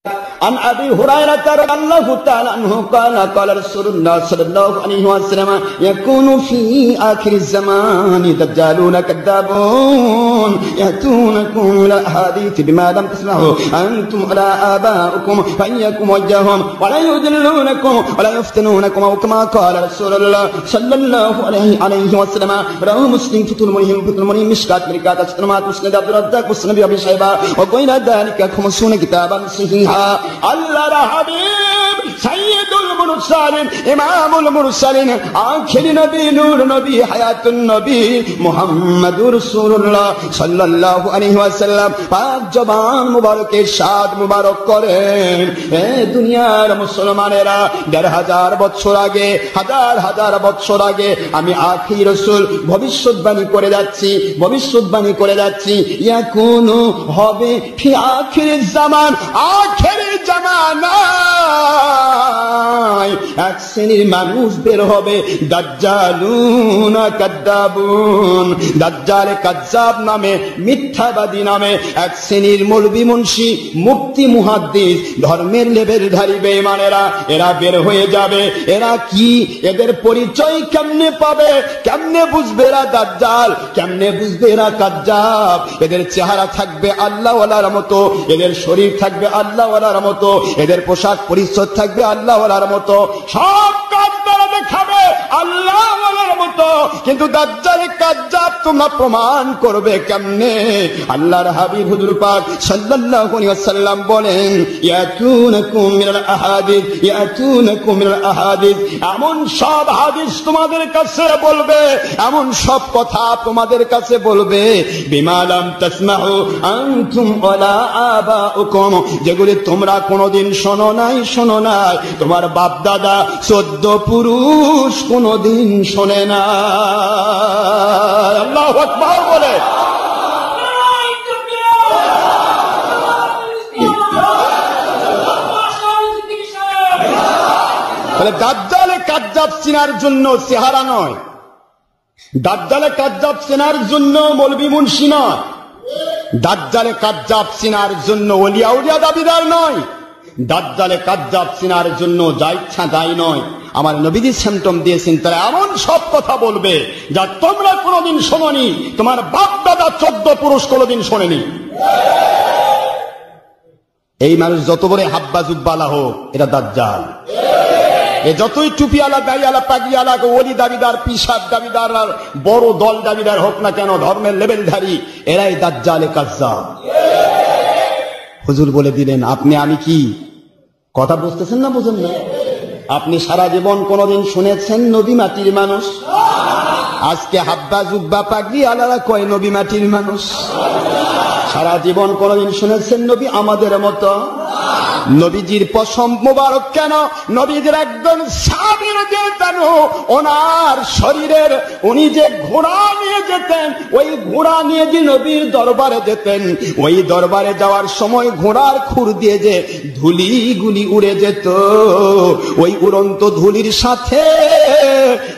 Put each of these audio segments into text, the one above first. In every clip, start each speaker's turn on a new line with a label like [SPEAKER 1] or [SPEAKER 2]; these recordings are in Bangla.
[SPEAKER 1] عن أبي هريرة رضي الله تعالى عنه قال قال رسول الله صلى الله عليه وسلم يكون في آخر الزمان دجالون كذابون يأتونكم إلى الأحاديث بما لم تسمعوا أنتم ولا آباؤكم فإياكم وجههم ولا يضلونكم ولا يفتنونكم أو كما قال رسول الله صلى الله عليه وسلم رواه مسلم فتح الملهم مشكات مرقات أشترمات مسند عبد الرزاق مسند أبي شيبة وغير ذلك 50 كتابا صحيحا আল্লাহর হাবিব সাইয়্যিদুল মুরসালিন ইমামুল মুরসালিন আখিরি নবী নূর নবী হায়াতুন নবী মুহাম্মদুর রাসূলুল্লাহ সাল্লাল্লাহু আলাইহি ওয়াসাল্লাম পাক জবান মুবারকের শাদ মুবারক করেন। এ দুনিয়ার মুসলমানেরা ১৫০০ বছর আগে হাজার বছর আগে আমি আখির রাসূল ভবিষ্যৎবাণী করে যাচ্ছি ইয়াকুনু হবে ফি আখিরিজ জামান আখিরি জামানায় এক শ্রেণীর মানুষ বের হবে দাজ্জালুন কাযযাবুন দাজ্জাল কাযযাব নামে মিথ্যাবাদী নামে এক শ্রেণীর মৌলভী মুন্সি মুফতি মুহাদ্দিস ধর্মের লেবেলধারী বেঈমানেরা এরা বের হয়ে যাবে। এরা কি এদের পরিচয় কেমনে পাবে, কেমনে বুঝবে এরা দাজ্জাল, কেমনে বুঝবে এরা কাযযাব? এদের চেহারা থাকবে আল্লাহওয়ালার মতো, এদের শরীর থাকবে আল্লাহওয়ালার মতো, এদের পোশাক পরিচ্ছদ থাকবে আল্লাহওয়ালার মতো, সব কাজ তারা দেখাবে আল্লাহওয়ালার মতো, কিন্তু দাজ্জাল কাযযাব তোমরা প্রমাণ করবে কেমনে? আল্লাহর হাবিব হুজুর পাক সাল্লাল্লাহু আলাইহি ওয়াসাল্লাম বলেন ইয়াতুনাকুম মিনাল আহাদিস এমন সব হাদিস তোমাদের কাছে বলবে, এমন সব কথা তোমাদের কাছে বলবে বিমা লাম তাসমাউ আনতুম ওয়ালা আবাউকুম যেগুলি তোমরা কোনোদিন শোনো নাই, তোমার বাপ দাদা 14 পুরুষ কোনোদিন শোনে না। আল্লাহু আকবার বলে দাজ্জালে কাযযাব চেনার জন্য চেহারা নয়, দাজ্জালে কাযযাব চেনার জন্য মৌলভী মুন্সি নয়, দাজ্জালে কাযযাব চেনার জন্য ওলিয়া উলিয়া দাবিদার নয়, দাজ্জালে কাযযাব চেনার জন্য যা ইচ্ছা তাই নয়। আমার নবীজি সিম্পটম দিয়েছেন তারা এমন সব কথা বলবে যা তোমরা কোনোদিন শোনোনি, তোমার বাপ দাদা 14 পুরুষ কোনোদিন শোনেনি। এই মানুষ যত বড় হাব্বা জুব্বালা হোক এটা দাজ্জাল, এ যতই টুপিওয়ালা দাড়িওয়ালা পাগড়িওয়ালা ওলি দাবিদার পিসাব দাবিদার আর বড় দল দাবিদার হোক না কেন, ধর্মের লেবেলধারী এরাই দাজ্জালে কাযযাব। হুজুর বলে দিলেন আপনি আমি কি কথা বুঝতেছেন না বুঝেন না? আপনি সারা জীবন কোনদিন শুনেছেন নবী মাটির মানুষ? আজকে হাব্বা জুব্বা পাগড়িওয়ালারা কয় নবী মাটির মানুষ। সারা জীবন কোনদিন শুনেছেন নবী আমাদের মতো? নবীজির পশম মোবারক কেন, নবীজির একজন সাহাবীর যে জানো ওনার শরীরের উনি যে ঘোড়া নিয়ে যেতেন, ওই ঘোড়া নিয়ে যে নবীর দরবারে যেতেন, ওই দরবারে যাওয়ার সময় ঘোড়ার খুর দিয়ে যে ধুলিগুলি উড়ে যেত, ওই উড়ন্ত ধুলির সাথে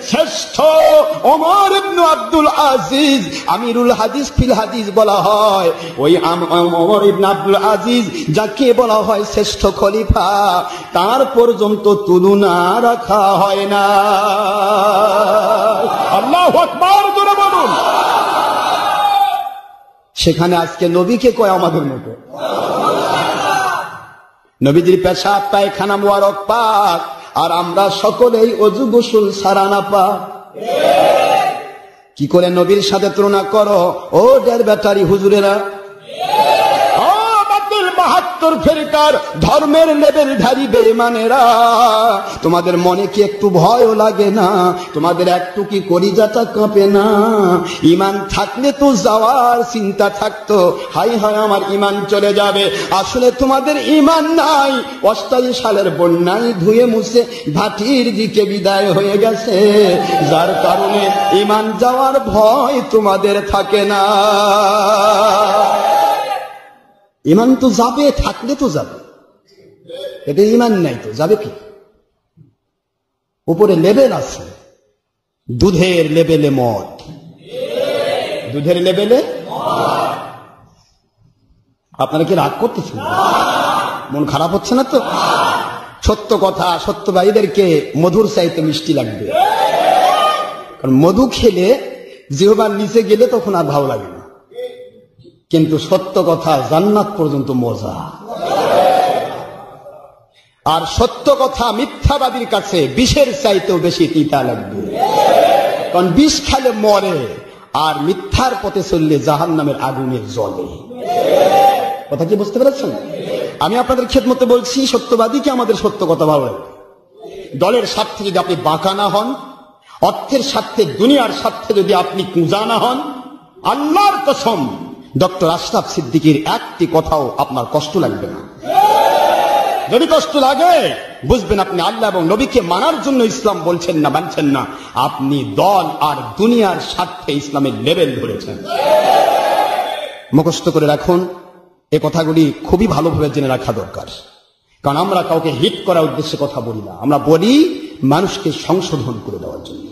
[SPEAKER 1] শ্রেষ্ঠ ওমর ইবনে আব্দুল আজিজ আমিরুল হাদিস ফিল হাদিস বলা হয়, ওই ওমর ইবনে আব্দুল আজিজ যাকে বলা হয় শ্রেষ্ঠ খলিফা, তার পর্যন্ত তুলনা রাখা হয় না। আল্লাহু আকবার জোরে বলুন। সেখানে আজকে নবীকে কয় আমাদের মতো। নবীজির পেশাব পায়খানা মোবারক পাক, আর আমরা সকলেই অজু গোসল ছাড়া না পাক। কি করে নবীর সাথে তুলনা করো ও ডের ব্যাটারি হুজুরেরা? ৭২ ফেরকার ধর্মের লেবেলধারী বেঈমানেরা, তোমাদের মনে কি একটু ভয়ও লাগে না? তোমাদের একটু কি কলিজাটা কাঁপে না? ঈমান থাকলে তো যাওয়ার চিন্তা থাকতো, হাই হায় আমার ঈমান চলে যাবে। আসলে তোমাদের ঈমান নাই, ৮৮ সালের বন্যায় ধুয়ে মুছে ভাটির দিকে বিদায় হয়ে গেছে, যার কারণে ঈমান যাওয়ার ভয় তোমাদের থাকে না। ঈমান তো যাবে, থাকলে তো যাবে, এটা ঈমান নাই তো যাবে কি? উপরে লেবেল আছে, দুধের লেবেলে মদ, দুধের লেবেলে। আপনারা কি রাগ করতেছেন? মন খারাপ হচ্ছে না তো? সত্য কথা, সত্যবাদীদেরকে মধুর চাইতে মিষ্টি লাগবে, কারণ মধু খেলে জিহ্বার নিচে গেলে তখন আর ভালো লাগে না, কিন্তু সত্য কথা জান্নাত পর্যন্ত মজা। আর সত্য কথা মিথ্যাবাদীর কাছে বিষের চাইতেও বেশি তিতা লাগবে, কারণ বিষ খেলে মরে, আর মিথ্যার পথে চললে জাহান্নামের আগুনে জ্বলে। কথা কি বুঝতে পেরেছেন? আমি আপনাদের খেদমতে বলছি, সত্যবাদীকে আমাদের সত্য কথা ভালো লাগে। দলের স্বার্থে যদি আপনি বাঁকা না হন, অর্থের স্বার্থে, দুনিয়ার স্বার্থে যদি আপনি কুঁজা না হন, আল্লাহর কসম ডক্টর আশরাফ সিদ্দিকীর একটি কথাও আপনার কষ্ট লাগবে না। যদি কষ্ট লাগে বুঝবেন আপনি আল্লাহ এবং নবীকে মানার জন্য ইসলাম বলছেন না, মানছেন না, আপনি দল আর দুনিয়ার স্বার্থে ইসলামের লেভেল ধরেছেন। মুখস্থ করে রাখুন, এই কথাগুলি খুবই ভালোভাবে জেনে রাখা দরকার, কারণ আমরা কাউকে হিট করার উদ্দেশ্যে কথা বলি না, আমরা বলি মানুষকে সংশোধন করে দেওয়ার জন্য।